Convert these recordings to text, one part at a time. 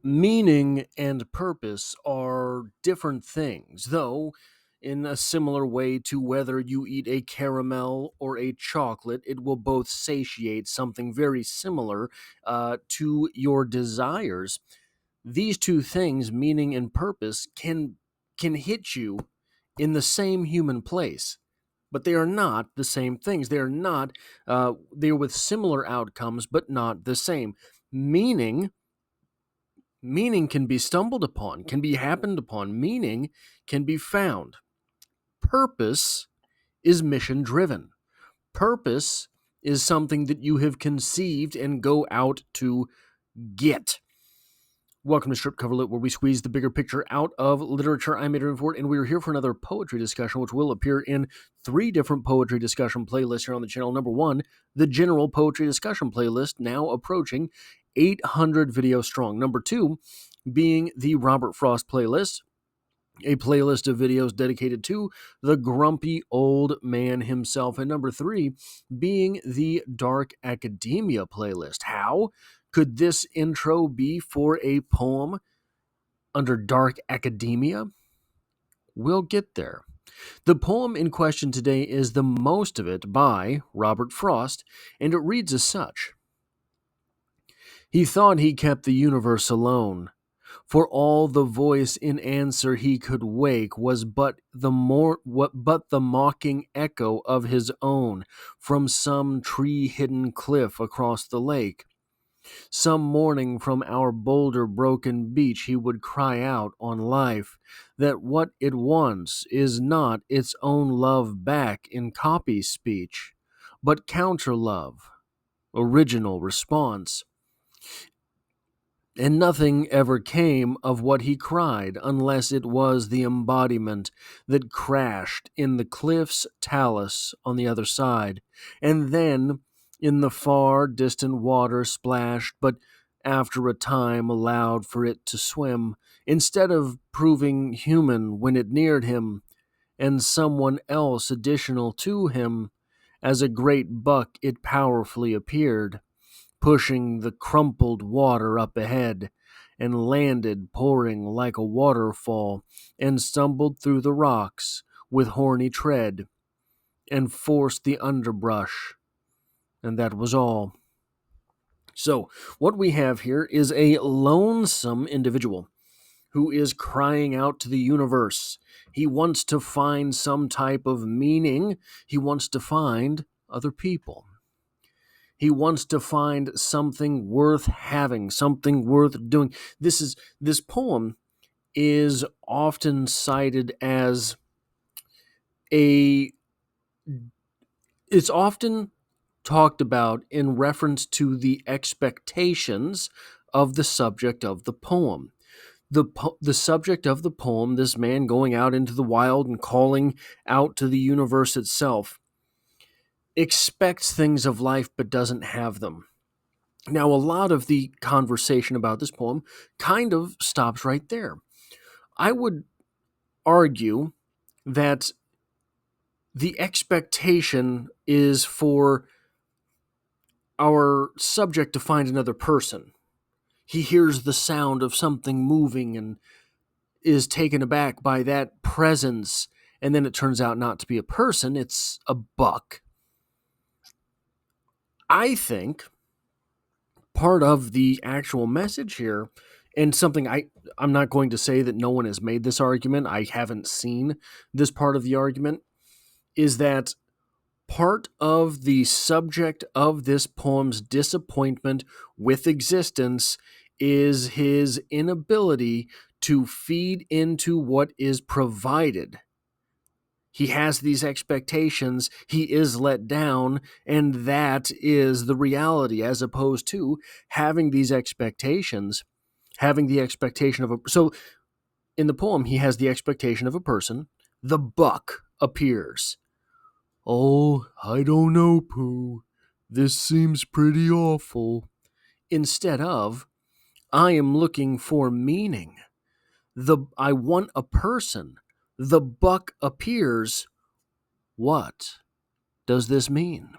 Meaning and purpose are different things, though, in a similar way to whether you eat a caramel or a chocolate, it will both satiate something very similar to your desires. These two things, meaning and purpose, can hit you in the same human place, but they are not the same things. They are not. They are with similar outcomes, but not the same. Meaning Meaning can be stumbled upon, can be happened upon. Meaning can be found. Purpose is mission driven. Purpose is something that you have conceived and go out to get. Welcome to Strip Cover Lit, where we squeeze the bigger picture out of literature. I'm Adrian Ford, and we are here for another poetry discussion, which will appear in 3 different poetry discussion playlists here on the channel. Number 1, the general poetry discussion playlist, now approaching 800 videos strong. Number 2, being the Robert Frost playlist, a playlist of videos dedicated to the grumpy old man himself. And number 3, being the Dark Academia playlist. How could this intro be for a poem under Dark Academia? We'll get there. The poem in question today is The Most of It by Robert Frost, and it reads as such. He thought he kept the universe alone, for all the voice in answer he could wake was but the mocking echo of his own from some tree-hidden cliff across the lake. Some morning from our boulder-broken beach he would cry out on life that what it wants is not its own love back in copy speech, but counter-love, original response. And nothing ever came of what he cried unless it was the embodiment that crashed in the cliff's talus on the other side, and then in the far distant water splashed, but after a time allowed for it to swim, instead of proving human when it neared him, and someone else additional to him. As a great buck it powerfully appeared, pushing the crumpled water up ahead, and landed pouring like a waterfall, and stumbled through the rocks with horny tread, and forced the underbrush, and that was all. So, what we have here is a lonesome individual who is crying out to the universe. He wants to find some type of meaning. He wants to find other people. He wants to find something worth having, something worth doing. This poem is often cited as a it's often talked about in reference to the expectations of the subject of the poem. The subject of the poem, this man going out into the wild and calling out to the universe itself, expects things of life but doesn't have them. Now, a lot of the conversation about this poem kind of stops right there. I would argue that the expectation is for our subject to find another person. He hears the sound of something moving and is taken aback by that presence, and then it turns out not to be a person, it's a buck. I think part of the actual message here, and something I'm not going to say that no one has made this argument, I haven't seen this part of the argument, is that part of the subject of this poem's disappointment with existence is his inability to feed into what is provided. He has these expectations, he is let down, and that is the reality, as opposed to having these expectations, having the expectation of a. So in the poem, he has the expectation of a person. The buck appears. Oh, I don't know, Pooh. This seems pretty awful. Instead of, I am looking for meaning. I want a person. The buck appears. What does this mean?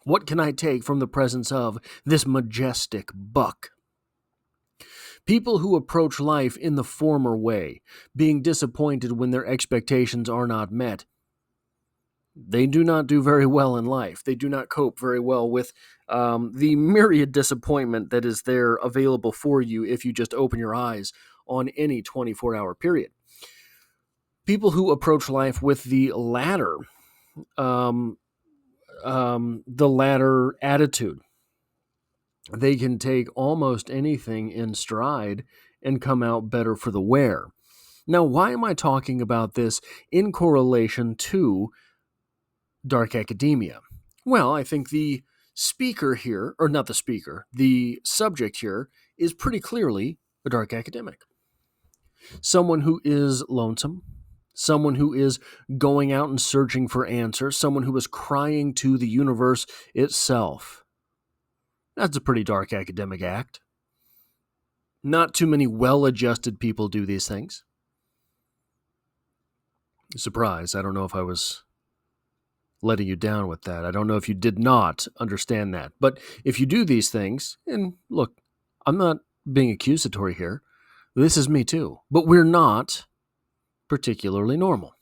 What can I take from the presence of this majestic buck? People who approach life in the former way, being disappointed when their expectations are not met, they do not do very well in life. They do not cope very well with the myriad disappointment that is there available for you if you just open your eyes on any 24-hour period. People who approach life with um, the latter attitude, they can take almost anything in stride and come out better for the wear. Now, why am I talking about this in correlation to dark academia? Well, I think the speaker here, or not the speaker, the subject here is pretty clearly a dark academic. Someone who is lonesome, someone who is going out and searching for answers, someone who is crying to the universe itself. That's a pretty dark academic act. Not too many well-adjusted people do these things. Surprise, I don't know if I was letting you down with that. I don't know if you did not understand that. But if you do these things, and look, I'm not being accusatory here. This is me too. But we're not particularly normal,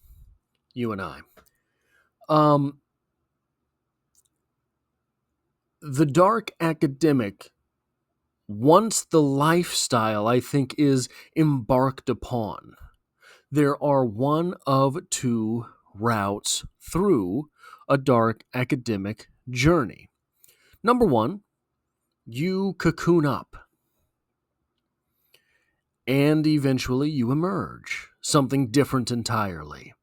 you and I. The dark academic, once the lifestyle, I think, is embarked upon, there are one of two routes through a dark academic journey. Number one, you cocoon up, and eventually you emerge, something different entirely.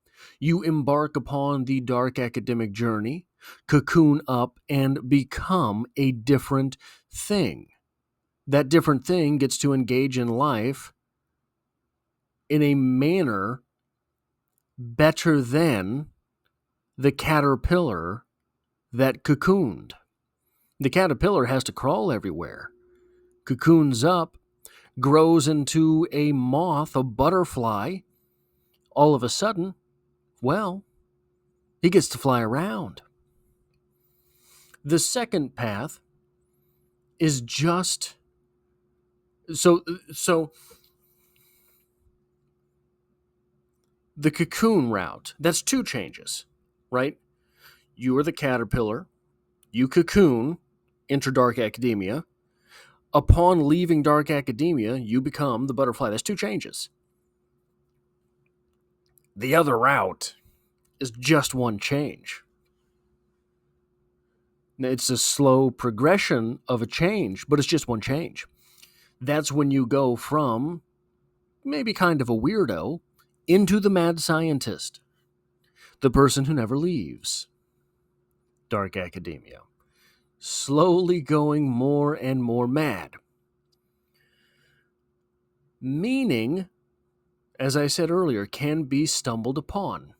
You embark upon the dark academic journey, cocoon up, and become a different thing. That different thing gets to engage in life in a manner better than the caterpillar that cocooned. The caterpillar has to crawl everywhere, cocoons up, grows into a moth, a butterfly. All of a sudden, well, he gets to fly around. The second path is just so the cocoon route. That's two changes, right? You are the caterpillar, you cocoon, enter dark academia. Upon leaving dark academia, you become the butterfly. That's two changes. The other route is just one change. It's a slow progression of a change, but it's just one change. That's when you go from maybe kind of a weirdo into the mad scientist, the person who never leaves dark academia, slowly going more and more mad. Meaning, as I said earlier, can be stumbled upon.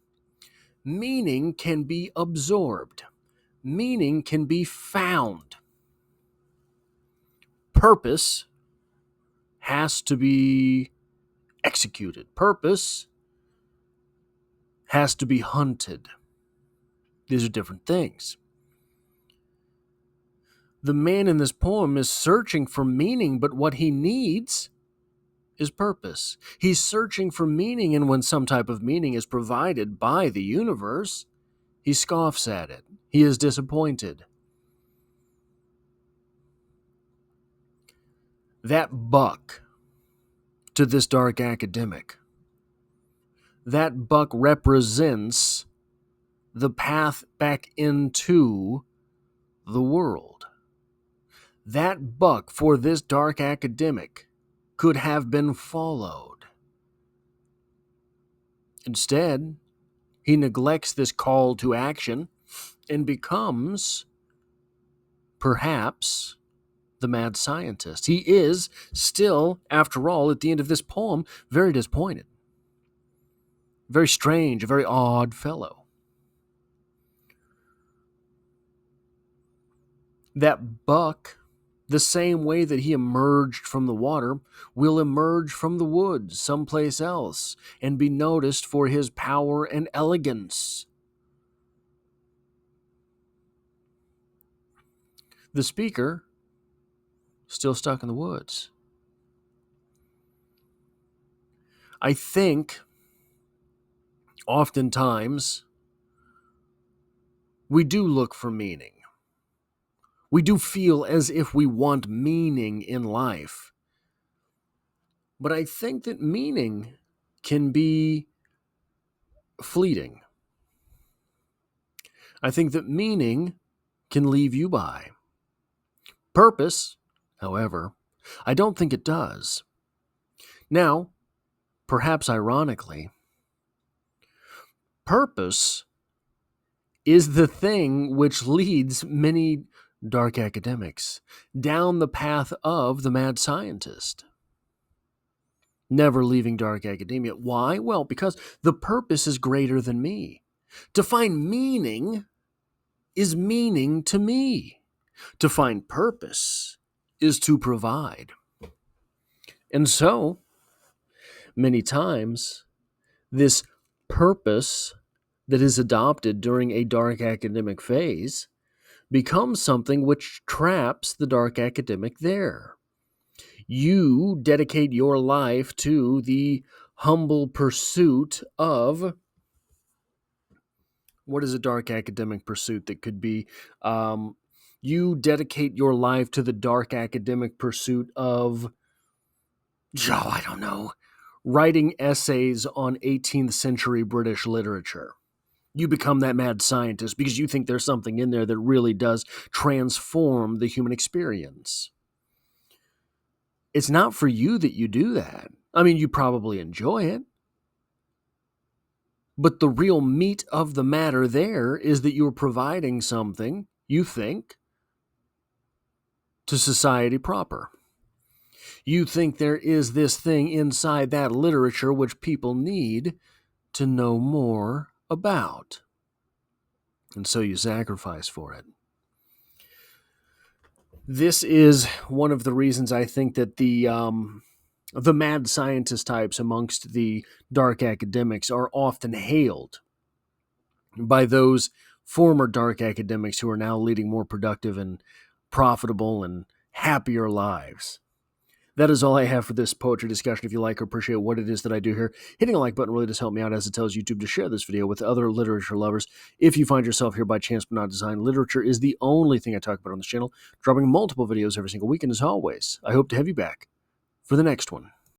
Meaning can be absorbed. Meaning can be found. Purpose has to be executed. Purpose has to be hunted. These are different things. The man in this poem is searching for meaning, but what he needs is purpose. He's searching for meaning, and when some type of meaning is provided by the universe, he scoffs at it. He is disappointed. That buck to this dark academic, that buck represents the path back into the world. That buck for this dark academic could have been followed. Instead, he neglects this call to action and becomes, perhaps, the mad scientist. He is still, after all, at the end of this poem, very disappointed. Very strange, a very odd fellow. That buck, the same way that he emerged from the water, will emerge from the woods someplace else and be noticed for his power and elegance. The speaker, still stuck in the woods. I think oftentimes we do look for meaning. We do feel as if we want meaning in life. But I think that meaning can be fleeting. I think that meaning can leave you by. Purpose, however, I don't think it does. Now, perhaps ironically, purpose is the thing which leads many dark academics down the path of the mad scientist, never leaving dark academia. Why? Well, because the purpose is greater than me. To find meaning is meaning to me. To find purpose is to provide. And so, many times, this purpose that is adopted during a dark academic phase becomes something which traps the dark academic there. You dedicate your life to the humble pursuit of, what is a dark academic pursuit that could be? You dedicate your life to the dark academic pursuit of, I don't know, writing essays on 18th century British literature. You become that mad scientist because you think there's something in there that really does transform the human experience. It's not for you that you do that. I mean, you probably enjoy it. But the real meat of the matter there is that you're providing something, you think, to society proper. You think there is this thing inside that literature which people need to know more about. And so you sacrifice for it. This is one of the reasons I think that the mad scientist types amongst the dark academics are often hailed by those former dark academics who are now leading more productive and profitable and happier lives. That is all I have for this poetry discussion. If you like or appreciate what it is that I do here, hitting a like button really does help me out, as it tells YouTube to share this video with other literature lovers. If you find yourself here by chance but not design, literature is the only thing I talk about on this channel, dropping multiple videos every single week. And as always, I hope to have you back for the next one.